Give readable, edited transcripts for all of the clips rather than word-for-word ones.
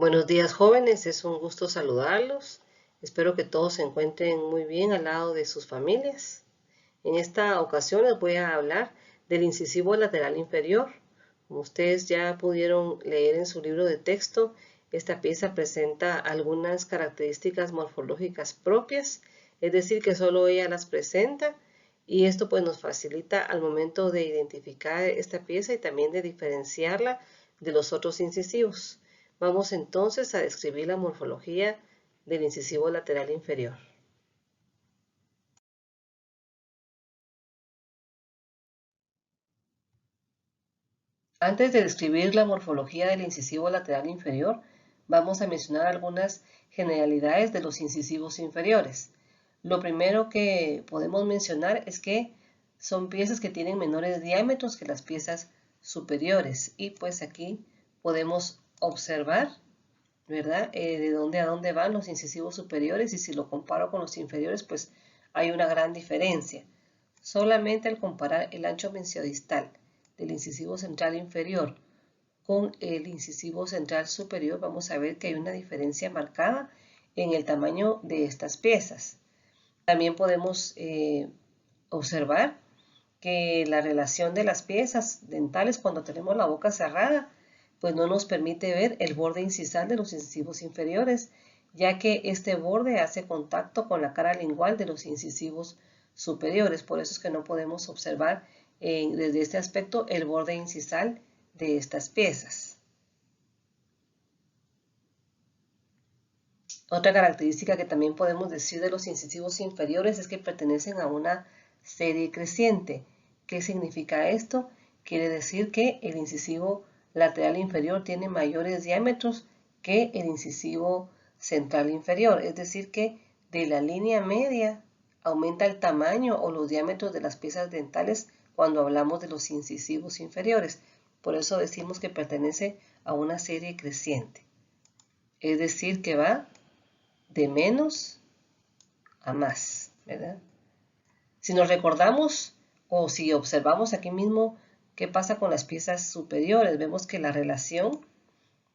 Buenos días, jóvenes, es un gusto saludarlos. Espero que todos se encuentren muy bien al lado de sus familias. En esta ocasión les voy a hablar del incisivo lateral inferior. Como ustedes ya pudieron leer en su libro de texto, esta pieza presenta algunas características morfológicas propias, es decir, que solo ella las presenta, y esto pues nos facilita al momento de identificar esta pieza y también de diferenciarla de los otros incisivos. Vamos entonces a describir la morfología del incisivo lateral inferior. Antes de describir la morfología del incisivo lateral inferior, vamos a mencionar algunas generalidades de los incisivos inferiores. Lo primero que podemos mencionar es que son piezas que tienen menores diámetros que las piezas superiores, y pues aquí podemos observar, ¿verdad? De dónde a dónde van los incisivos superiores, y si lo comparo con los inferiores, pues hay una gran diferencia. Solamente al comparar el ancho mesiodistal del incisivo central inferior con el incisivo central superior, vamos a ver que hay una diferencia marcada en el tamaño de estas piezas. También podemos observar que la relación de las piezas dentales cuando tenemos la boca cerrada, pues no nos permite ver el borde incisal de los incisivos inferiores, ya que este borde hace contacto con la cara lingual de los incisivos superiores. Por eso es que no podemos observar desde este aspecto el borde incisal de estas piezas. Otra característica que también podemos decir de los incisivos inferiores es que pertenecen a una serie creciente. ¿Qué significa esto? Quiere decir que el incisivo lateral inferior tiene mayores diámetros que el incisivo central inferior, es decir que de la línea media aumenta el tamaño o los diámetros de las piezas dentales cuando hablamos de los incisivos inferiores. Por eso decimos que pertenece a una serie creciente, es decir que va de menos a más, ¿verdad? Si nos recordamos o si observamos aquí mismo qué pasa con las piezas superiores, vemos que la relación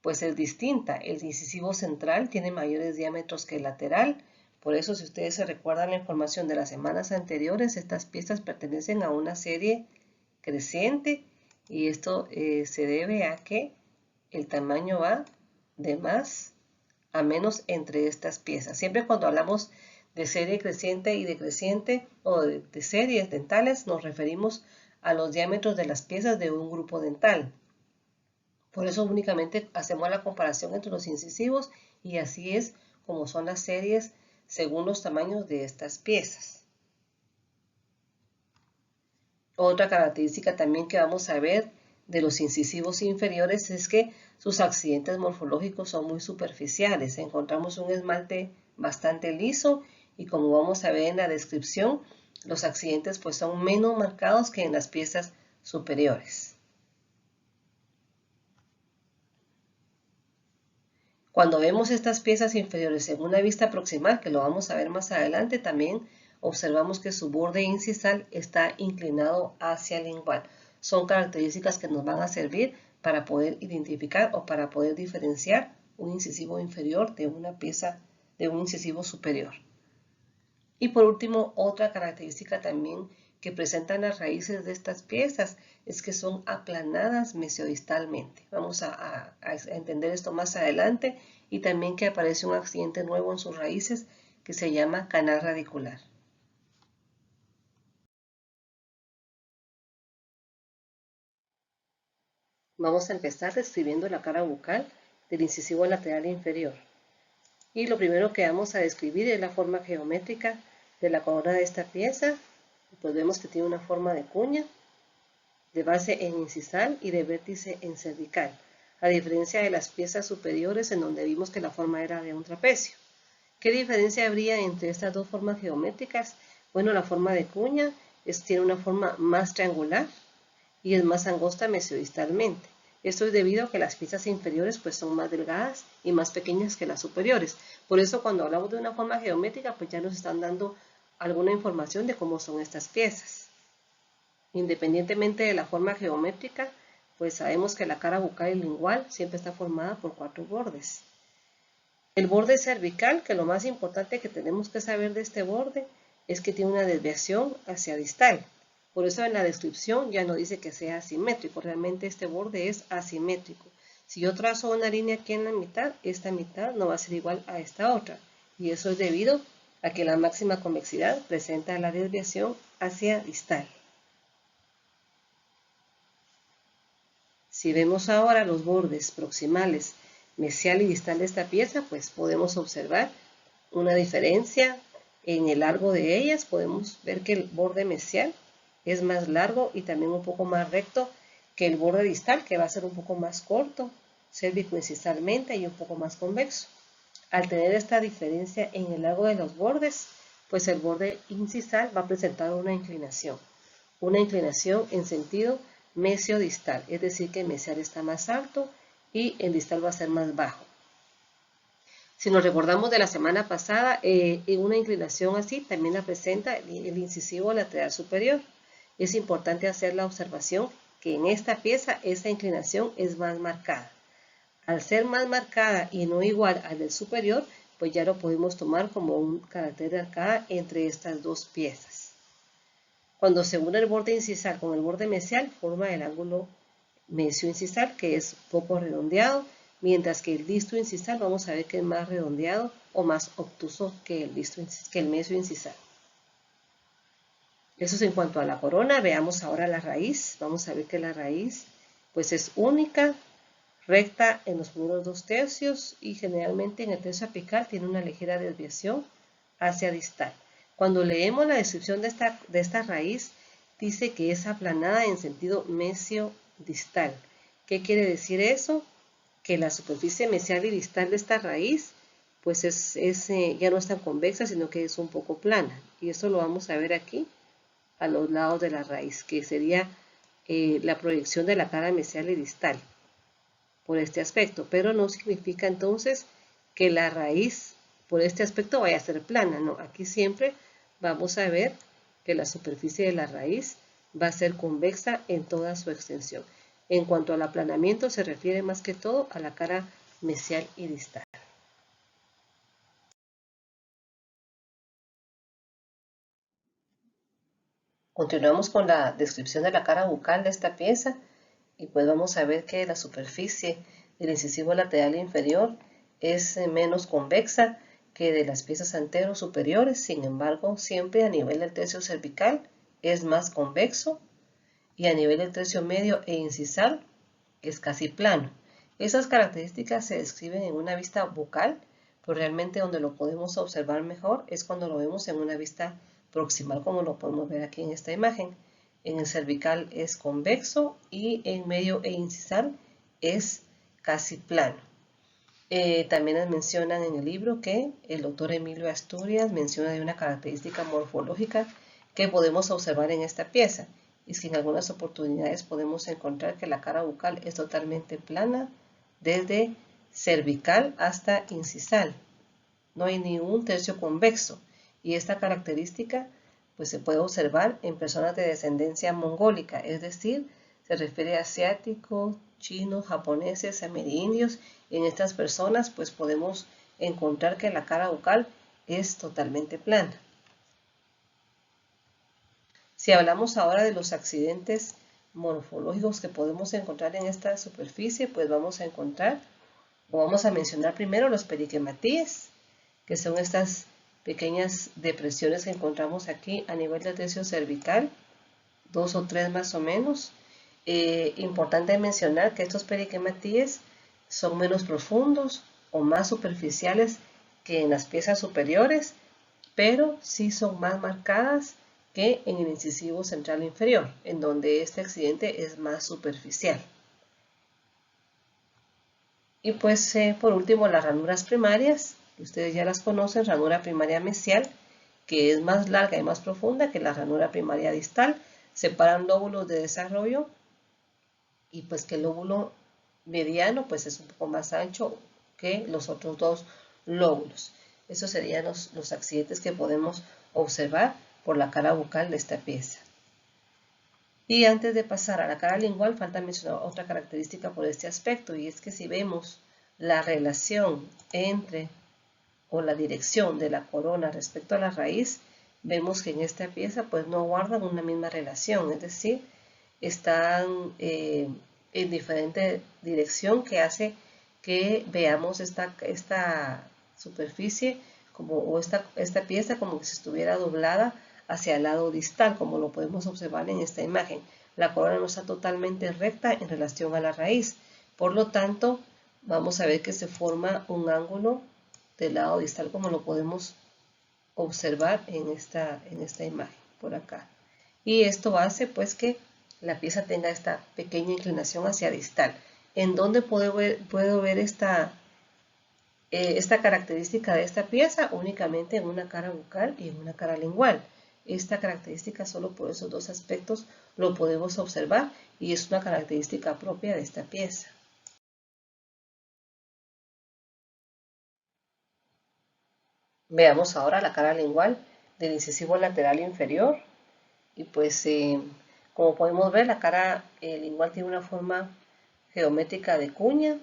pues es distinta. El incisivo central tiene mayores diámetros que el lateral. Por eso, si ustedes se recuerdan la información de las semanas anteriores, estas piezas pertenecen a una serie creciente, y esto se debe a que el tamaño va de más a menos entre estas piezas. Siempre cuando hablamos de serie creciente y decreciente o de series dentales, nos referimos a los diámetros de las piezas de un grupo dental. Por eso únicamente hacemos la comparación entre los incisivos, y así es como son las series según los tamaños de estas piezas. Otra característica también que vamos a ver de los incisivos inferiores es que sus accidentes morfológicos son muy superficiales. Encontramos un esmalte bastante liso, y como vamos a ver en la descripción, los accidentes pues son menos marcados que en las piezas superiores. Cuando vemos estas piezas inferiores en una vista proximal, que lo vamos a ver más adelante, también observamos que su borde incisal está inclinado hacia el lingual. Son características que nos van a servir para poder identificar o para poder diferenciar un incisivo inferior de una pieza de un incisivo superior. Y por último, otra característica también que presentan las raíces de estas piezas es que son aplanadas mesiodistalmente. Vamos a entender esto más adelante, y también que aparece un accidente nuevo en sus raíces que se llama canal radicular. Vamos a empezar describiendo la cara bucal del incisivo lateral inferior. Y lo primero que vamos a describir es la forma geométrica de la corona de esta pieza. Pues vemos que tiene una forma de cuña, de base en incisal y de vértice en cervical, a diferencia de las piezas superiores en donde vimos que la forma era de un trapecio. ¿Qué diferencia habría entre estas dos formas geométricas? Bueno, la forma de cuña tiene una forma más triangular y es más angosta mesiodistalmente. Esto es debido a que las piezas inferiores pues son más delgadas y más pequeñas que las superiores. Por eso cuando hablamos de una forma geométrica pues ya nos están dando alguna información de cómo son estas piezas. Independientemente de la forma geométrica, pues sabemos que la cara bucal y lingual siempre está formada por 4 bordes. El borde cervical, que lo más importante que tenemos que saber de este borde es que tiene una desviación hacia distal. Por eso en la descripción ya no dice que sea asimétrico, realmente este borde es asimétrico. Si yo trazo una línea aquí en la mitad, esta mitad no va a ser igual a esta otra. Y eso es debido a que la máxima convexidad presenta la desviación hacia distal. Si vemos ahora los bordes proximales, mesial y distal de esta pieza, pues podemos observar una diferencia en el largo de ellas. Podemos ver que el borde mesial es más largo y también un poco más recto que el borde distal, que va a ser un poco más corto, cérvico-incisalmente y un poco más convexo. Al tener esta diferencia en el largo de los bordes, pues el borde incisal va a presentar una inclinación en sentido mesio-distal, es decir que el mesial está más alto y el distal va a ser más bajo. Si nos recordamos de la semana pasada, en una inclinación así también la presenta el incisivo lateral superior. Es importante hacer la observación que en esta pieza esa inclinación es más marcada. Al ser más marcada y no igual al del superior, pues ya lo podemos tomar como un carácter de arcada entre estas dos piezas. Cuando se une el borde incisal con el borde mesial, forma el ángulo mesio-incisal, que es poco redondeado, mientras que el disto incisal vamos a ver que es más redondeado o más obtuso que el mesio-incisal. Eso es en cuanto a la corona. Veamos ahora la raíz. Vamos a ver que la raíz pues es única, recta en los primeros 2 tercios y generalmente en el tercio apical tiene una ligera desviación hacia distal. Cuando leemos la descripción de esta raíz, dice que es aplanada en sentido mesio-distal. ¿Qué quiere decir eso? Que la superficie mesial y distal de esta raíz pues ya no es tan convexa, sino que es un poco plana. Y eso lo vamos a ver aquí a los lados de la raíz, que sería la proyección de la cara mesial y distal por este aspecto, pero no significa entonces que la raíz por este aspecto vaya a ser plana, no, aquí siempre vamos a ver que la superficie de la raíz va a ser convexa en toda su extensión. En cuanto al aplanamiento se refiere más que todo a la cara mesial y distal. Continuamos con la descripción de la cara bucal de esta pieza y pues vamos a ver que la superficie del incisivo lateral inferior es menos convexa que de las piezas antero superiores, sin embargo siempre a nivel del tercio cervical es más convexo y a nivel del tercio medio e incisal es casi plano. Esas características se describen en una vista bucal, pero realmente donde lo podemos observar mejor es cuando lo vemos en una vista proximal, como lo podemos ver aquí en esta imagen. En el cervical es convexo y en medio e incisal es casi plano. También les mencionan en el libro que el doctor Emilio Asturias menciona de una característica morfológica que podemos observar en esta pieza. Y es que en algunas oportunidades podemos encontrar que la cara bucal es totalmente plana desde cervical hasta incisal. No hay ningún tercio convexo y esta característica pues se puede observar en personas de descendencia mongólica, es decir, se refiere a asiáticos, chinos, japoneses, amerindios. En estas personas pues podemos encontrar que la cara bucal es totalmente plana. Si hablamos ahora de los accidentes morfológicos que podemos encontrar en esta superficie, pues vamos a mencionar primero los periquematíes, que son estas pequeñas depresiones que encontramos aquí a nivel del tercio cervical, 2 o 3 más o menos. Importante mencionar que estos periquematíes son menos profundos o más superficiales que en las piezas superiores, pero sí son más marcadas que en el incisivo central inferior, en donde este accidente es más superficial. Y pues por último las ranuras primarias, ustedes ya las conocen, ranura primaria mesial, que es más larga y más profunda que la ranura primaria distal, separan lóbulos de desarrollo y pues que el lóbulo mediano pues es un poco más ancho que los otros 2 lóbulos. Esos serían los accidentes que podemos observar por la cara bucal de esta pieza. Y antes de pasar a la cara lingual, falta mencionar otra característica por este aspecto, y es que si vemos la relación entre o la dirección de la corona respecto a la raíz, vemos que en esta pieza pues no guardan una misma relación, es decir, están en diferente dirección, que hace que veamos esta superficie o esta pieza como que si estuviera doblada hacia el lado distal, como lo podemos observar en esta imagen. La corona no está totalmente recta en relación a la raíz, por lo tanto vamos a ver que se forma un ángulo del lado distal, como lo podemos observar en esta imagen por acá. Y esto hace pues que la pieza tenga esta pequeña inclinación hacia distal. ¿En dónde puedo ver esta característica de esta pieza? Únicamente en una cara bucal y en una cara lingual. Esta característica solo por esos dos aspectos lo podemos observar y es una característica propia de esta pieza. Veamos ahora la cara lingual del incisivo lateral inferior. Y pues como podemos ver, la cara lingual tiene una forma geométrica de cuña,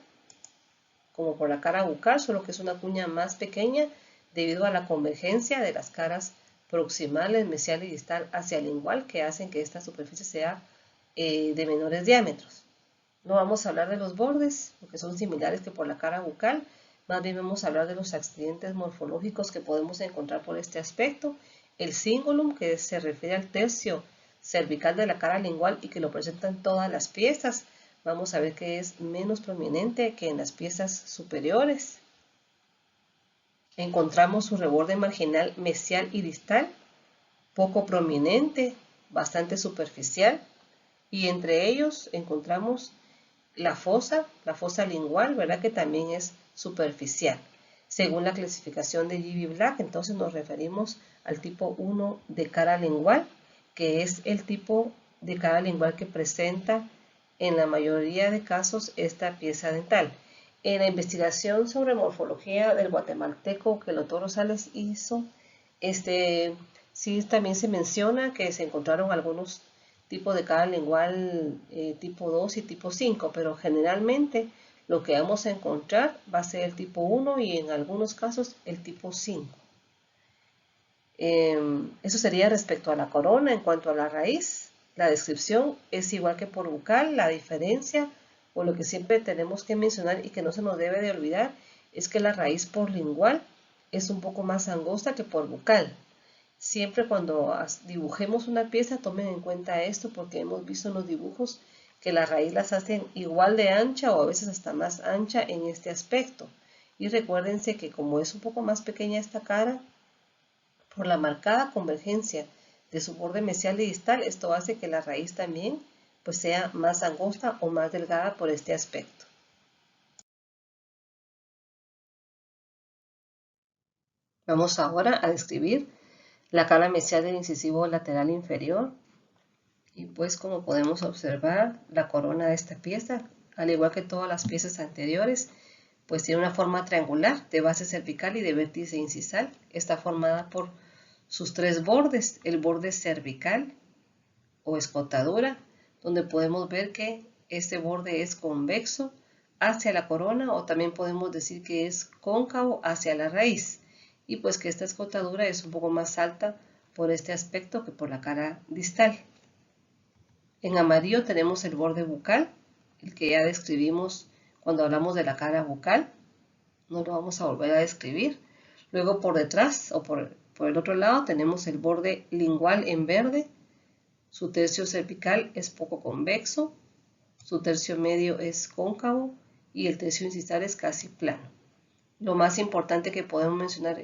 como por la cara bucal, solo que es una cuña más pequeña debido a la convergencia de las caras proximales, mesial y distal hacia el lingual, que hacen que esta superficie sea de menores diámetros. No vamos a hablar de los bordes, porque son similares que por la cara bucal, más bien vamos a hablar de los accidentes morfológicos que podemos encontrar por este aspecto. El cingulum, que se refiere al tercio cervical de la cara lingual y que lo presenta en todas las piezas, vamos a ver que es menos prominente que en las piezas superiores. Encontramos su reborde marginal mesial y distal, poco prominente, bastante superficial, y entre ellos encontramos la fosa lingual, ¿verdad? Que también es superficial. Según la clasificación de G.B. Black, entonces nos referimos al tipo 1 de cara lingual, que es el tipo de cara lingual que presenta en la mayoría de casos esta pieza dental. En la investigación sobre morfología del guatemalteco que el doctor Rosales hizo, sí también se menciona que se encontraron algunos tipos de cara lingual tipo 2 y tipo 5, pero generalmente lo que vamos a encontrar va a ser el tipo 1 y en algunos casos el tipo 5. Eso sería respecto a la corona. En cuanto a la raíz, la descripción es igual que por bucal. La diferencia, o lo que siempre tenemos que mencionar y que no se nos debe de olvidar, es que la raíz por lingual es un poco más angosta que por bucal. Siempre cuando dibujemos una pieza, tomen en cuenta esto, porque hemos visto en los dibujos que la raíz las hacen igual de ancha o a veces hasta más ancha en este aspecto. Y recuérdense que como es un poco más pequeña esta cara, por la marcada convergencia de su borde mesial y distal, esto hace que la raíz también pues sea más angosta o más delgada por este aspecto. Vamos ahora a describir la cara mesial del incisivo lateral inferior. Y pues como podemos observar, la corona de esta pieza, al igual que todas las piezas anteriores, pues tiene una forma triangular de base cervical y de vértice incisal. Está formada por sus tres bordes, el borde cervical o escotadura, donde podemos ver que este borde es convexo hacia la corona, o también podemos decir que es cóncavo hacia la raíz, y pues que esta escotadura es un poco más alta por este aspecto que por la cara distal. En amarillo tenemos el borde bucal, el que ya describimos cuando hablamos de la cara bucal, no lo vamos a volver a describir. Luego por detrás o por el otro lado tenemos el borde lingual en verde. Su tercio cervical es poco convexo, su tercio medio es cóncavo y el tercio incisal es casi plano. Lo más importante que podemos mencionar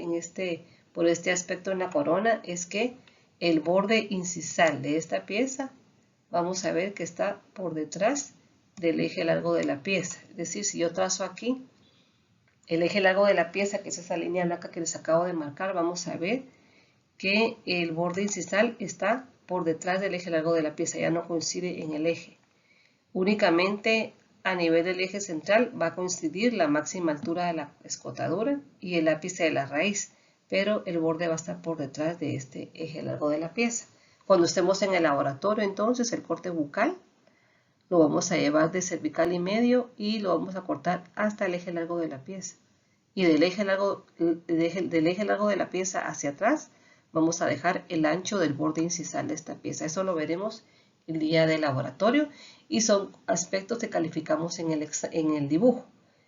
por este aspecto en la corona es que el borde incisal de esta pieza, vamos a ver que está por detrás del eje largo de la pieza. Es decir, si yo trazo aquí el eje largo de la pieza, que es esa línea blanca que les acabo de marcar, vamos a ver que el borde incisal está por detrás del eje largo de la pieza, ya no coincide en el eje. Únicamente a nivel del eje central va a coincidir la máxima altura de la escotadura y el ápice de la raíz, pero el borde va a estar por detrás de este eje largo de la pieza. Cuando estemos en el laboratorio, entonces, el corte bucal lo vamos a llevar de cervical y medio y lo vamos a cortar hasta el eje largo de la pieza. y del eje largo de la pieza hacia atrás vamos a dejar el ancho del borde incisal de esta pieza. Eso lo veremos el día del laboratorio y son aspectos que calificamos en el dibujo.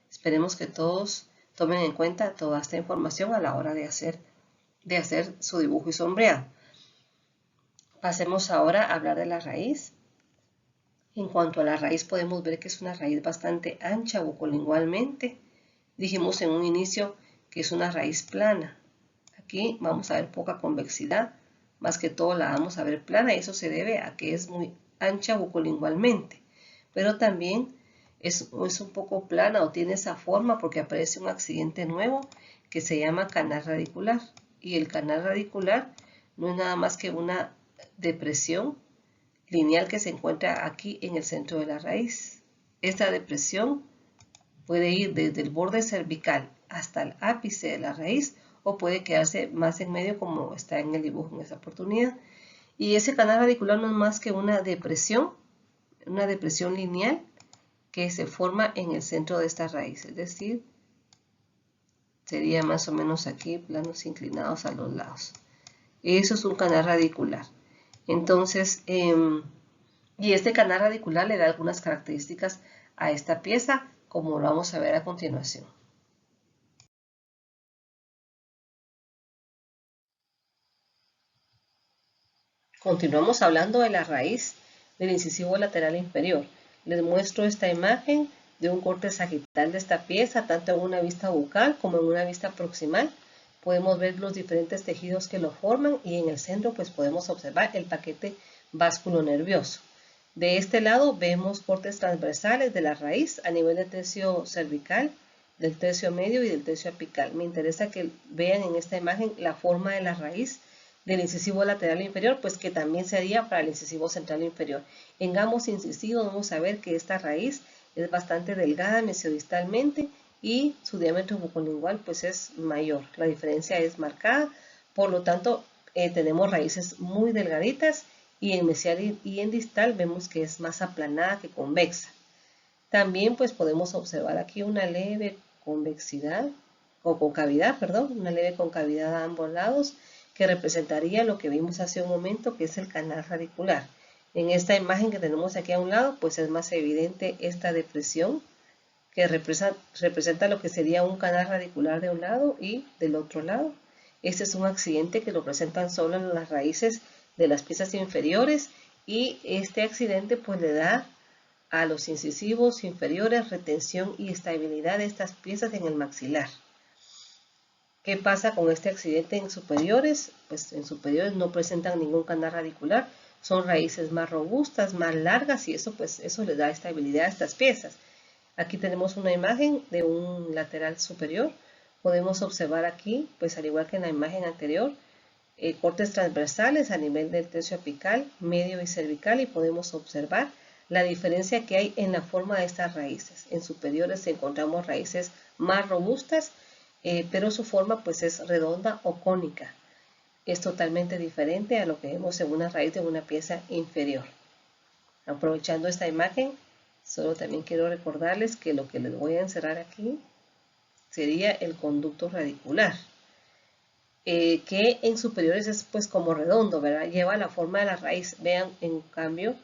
Esperemos que todos tomen en cuenta toda esta información a la hora de hacer su dibujo y sombreado. Pasemos ahora a hablar de la raíz. En cuanto a la raíz, podemos ver que es una raíz bastante ancha bucolingualmente. Dijimos en un inicio que es una raíz plana. Aquí vamos a ver poca convexidad, más que todo la vamos a ver plana, y eso se debe a que es muy ancha bucolingualmente. Pero también es un poco plana o tiene esa forma porque aparece un accidente nuevo que se llama canal radicular. Y el canal radicular no es nada más que una depresión lineal que se encuentra aquí en el centro de la raíz. Esta depresión puede ir desde el borde cervical hasta el ápice de la raíz o puede quedarse más en medio como está en el dibujo en esta oportunidad. Y ese canal radicular no es más que una depresión lineal que se forma en el centro de esta raíz, es decir, sería más o menos aquí, planos inclinados a los lados. Eso es un canal radicular. Entonces, y este canal radicular le da algunas características a esta pieza, como lo vamos a ver a continuación. Continuamos hablando de la raíz del incisivo lateral inferior. Les muestro esta imagen de un corte sagital de esta pieza, tanto en una vista bucal como en una vista proximal. Podemos ver los diferentes tejidos que lo forman y en el centro pues podemos observar el paquete vasculonervioso. De este lado vemos cortes transversales de la raíz a nivel del tercio cervical, del tercio medio y del tercio apical. Me interesa que vean en esta imagen la forma de la raíz del incisivo lateral inferior, pues que también sería para el incisivo central inferior. En ambos incisivos vamos a ver que esta raíz es bastante delgada mesodistalmente y su diámetro bucolingual pues es mayor. La diferencia es marcada, por lo tanto tenemos raíces muy delgaditas y en mesial y en distal vemos que es más aplanada que convexa. También pues podemos observar aquí una leve convexidad o concavidad, perdón, una leve concavidad a ambos lados que representaría lo que vimos hace un momento, que es el canal radicular. En esta imagen que tenemos aquí a un lado, pues es más evidente esta depresión que representa lo que sería un canal radicular de un lado y del otro lado. Este es un accidente que lo presentan solo en las raíces de las piezas inferiores y este accidente pues le da a los incisivos inferiores retención y estabilidad de estas piezas en el maxilar. ¿Qué pasa con este accidente en superiores? Pues en superiores no presentan ningún canal radicular, son raíces más robustas, más largas y eso pues eso le da estabilidad a estas piezas. Aquí tenemos una imagen de un lateral superior. Podemos observar aquí, pues al igual que en la imagen anterior, cortes transversales a nivel del tercio apical, medio y cervical y podemos observar la diferencia que hay en la forma de estas raíces. En superiores encontramos raíces más robustas, pero su forma pues es redonda o cónica. Es totalmente diferente a lo que vemos en una raíz de una pieza inferior. Aprovechando esta imagen, solo también quiero recordarles que lo que les voy a encerrar aquí sería el conducto radicular, que en superiores es pues como redondo, ¿verdad? Lleva la forma de la raíz. Vean, en cambio,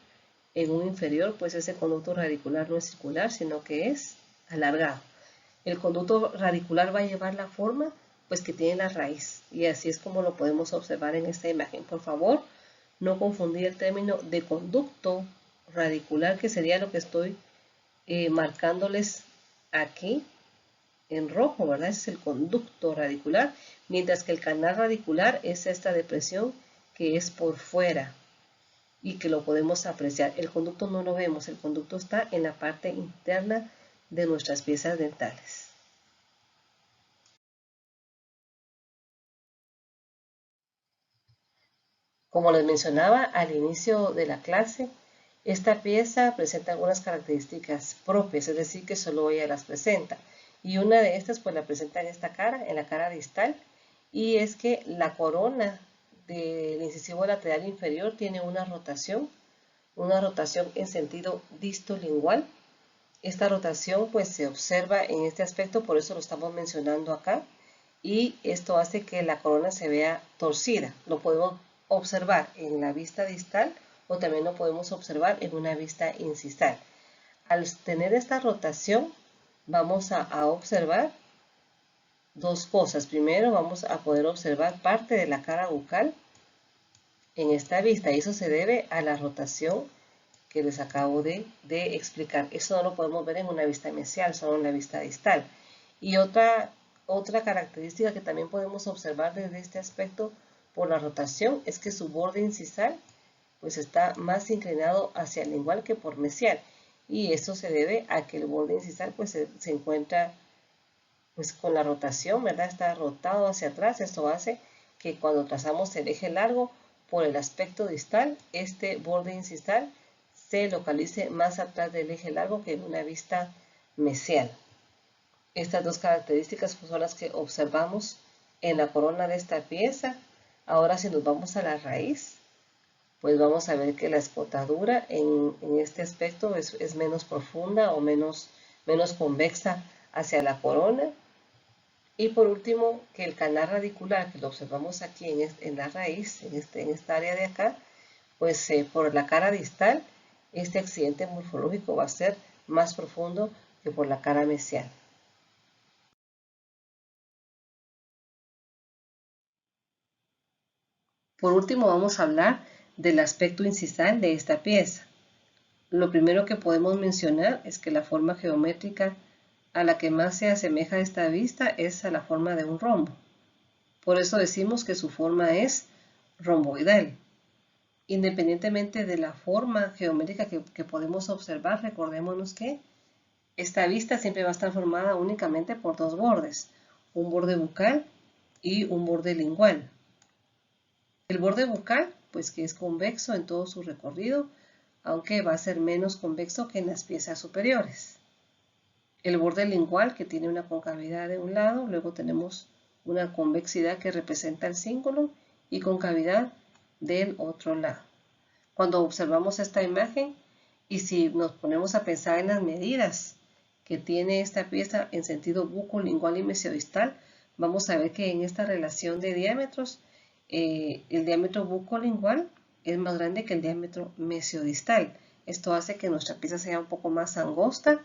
en un inferior pues ese conducto radicular no es circular, sino que es alargado. El conducto radicular va a llevar la forma pues que tiene la raíz y así es como lo podemos observar en esta imagen. Por favor, no confundir el término de conducto radicular, que sería lo que estoy marcándoles aquí en rojo, ¿verdad? Ese es el conducto radicular, mientras que el canal radicular es esta depresión que es por fuera y que lo podemos apreciar. El conducto no lo vemos, el conducto está en la parte interna de nuestras piezas dentales. Como les mencionaba al inicio de la clase, esta pieza presenta algunas características propias, es decir, que solo ella las presenta. Y una de estas pues la presenta en la cara distal, y es que la corona del incisivo lateral inferior tiene una rotación en sentido distolingual, Esta rotación pues se observa en este aspecto, por eso lo estamos mencionando acá, y esto hace que la corona se vea torcida. Lo podemos observar en la vista distal o también lo podemos observar en una vista incisal. Al tener esta rotación vamos a observar dos cosas. Primero vamos a poder observar parte de la cara bucal en esta vista, y eso se debe a la rotación que les acabo de explicar. Eso no lo podemos ver en una vista mesial, solo en la vista distal. Y otra característica que también podemos observar desde este aspecto por la rotación es que su borde incisal pues está más inclinado hacia el lingual que por mesial, y esto se debe a que el borde incisal pues se encuentra pues con la rotación, ¿verdad? Está rotado hacia atrás. Esto hace que cuando trazamos el eje largo por el aspecto distal, este borde incisal se localice más atrás del eje largo que en una vista mesial. Estas dos características son las que observamos en la corona de esta pieza. Ahora si nos vamos a la raíz, pues vamos a ver que la escotadura en este aspecto es menos profunda o menos convexa hacia la corona. Y por último, que el canal radicular, que lo observamos aquí en la raíz, en esta área de acá, pues por la cara distal, este accidente morfológico va a ser más profundo que por la cara mesial. Por último, vamos a hablar del aspecto incisal de esta pieza. Lo primero que podemos mencionar es que la forma geométrica a la que más se asemeja esta vista es a la forma de un rombo. Por eso decimos que su forma es romboidal. Independientemente de la forma geométrica que podemos observar, recordémonos que esta vista siempre va a estar formada únicamente por dos bordes, un borde bucal y un borde lingual. El borde bucal, pues que es convexo en todo su recorrido, aunque va a ser menos convexo que en las piezas superiores. El borde lingual, que tiene una concavidad de un lado, luego tenemos una convexidad que representa el cíngulo y concavidad del otro lado. Cuando observamos esta imagen y si nos ponemos a pensar en las medidas que tiene esta pieza en sentido bucolingual y mesiodistal, vamos a ver que en esta relación de diámetros, el diámetro bucolingual es más grande que el diámetro mesiodistal. Esto hace que nuestra pieza sea un poco más angosta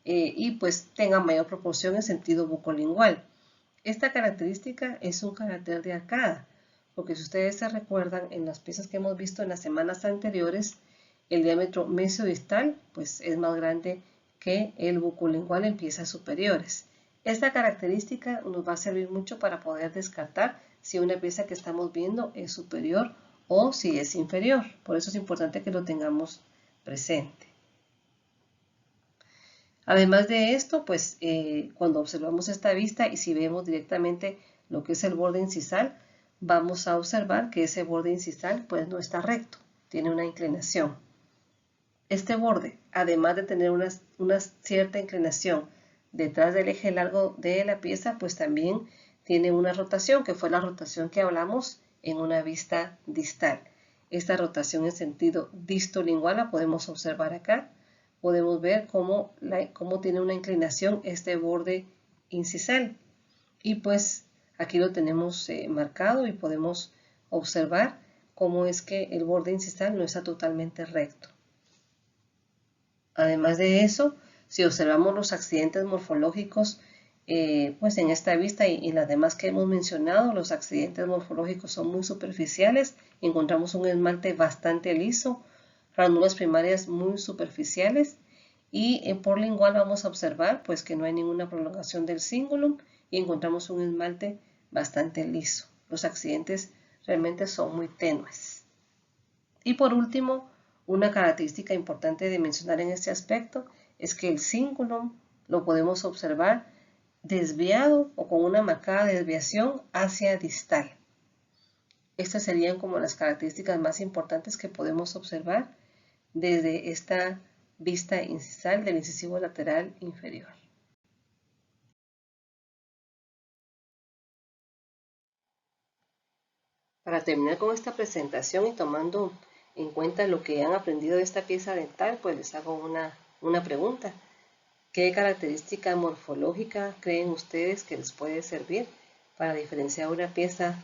y pues tenga mayor proporción en sentido bucolingual. Esta característica es un carácter de arcada, porque si ustedes se recuerdan en las piezas que hemos visto en las semanas anteriores, el diámetro mesiodistal pues es más grande que el bucolingual en piezas superiores. Esta característica nos va a servir mucho para poder descartar si una pieza que estamos viendo es superior o si es inferior. Por eso es importante que lo tengamos presente. Además de esto, pues cuando observamos esta vista y si vemos directamente lo que es el borde incisal, vamos a observar que ese borde incisal pues no está recto, tiene una inclinación. Este borde, además de tener una cierta inclinación detrás del eje largo de la pieza, pues también tiene una rotación, que fue la rotación que hablamos en una vista distal. Esta rotación en sentido distolingual la podemos observar acá. Podemos ver cómo tiene una inclinación este borde incisal. Y pues aquí lo tenemos marcado y podemos observar cómo es que el borde incisal no está totalmente recto. Además de eso, si observamos los accidentes morfológicos, pues en esta vista y las demás que hemos mencionado, los accidentes morfológicos son muy superficiales. Encontramos un esmalte bastante liso, ranuras primarias muy superficiales y por lingual vamos a observar pues que no hay ninguna prolongación del cingulum y encontramos un esmalte bastante liso. Los accidentes realmente son muy tenues. Y por último, una característica importante de mencionar en este aspecto es que el cingulum lo podemos observar desviado o con una marcada desviación hacia distal. Estas serían como las características más importantes que podemos observar desde esta vista incisal del incisivo lateral inferior. Para terminar con esta presentación y tomando en cuenta lo que han aprendido de esta pieza dental, pues les hago una pregunta. ¿Qué característica morfológica creen ustedes que les puede servir para diferenciar una pieza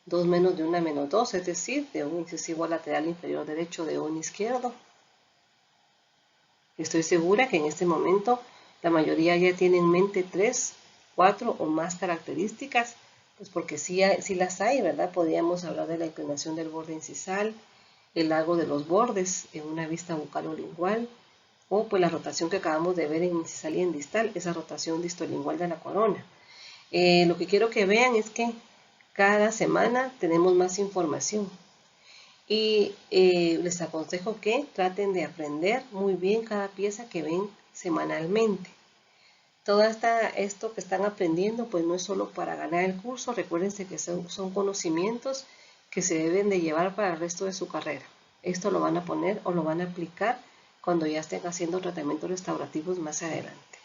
2 menos de una menos 2, es decir, de un incisivo lateral inferior derecho de un izquierdo? Estoy segura que en este momento la mayoría ya tiene en mente 3, 4 o más características, pues porque sí las hay, ¿verdad? Podríamos hablar de la inclinación del borde incisal, el largo de los bordes en una vista bucalolingual, o pues la rotación que acabamos de ver en incisal y en distal, esa rotación distolingual de la corona. Lo que quiero que vean es que cada semana tenemos más información y les aconsejo que traten de aprender muy bien cada pieza que ven semanalmente. Todo esto que están aprendiendo pues no es solo para ganar el curso, recuérdense que son conocimientos que se deben de llevar para el resto de su carrera. Esto lo van a poner o lo van a aplicar cuando ya estén haciendo tratamientos restaurativos más adelante.